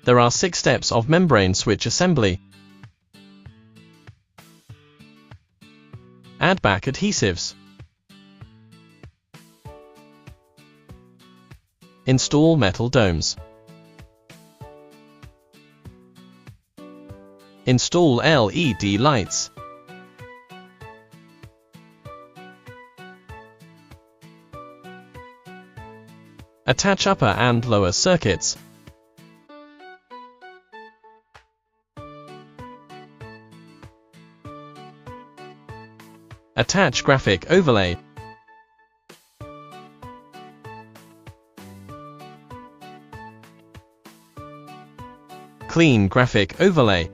There are 6 steps of membrane switch assembly. Add back adhesives. Install metal domes. Install LED lights. Attach upper and lower circuits. Attach graphic overlay. Clean graphic overlay.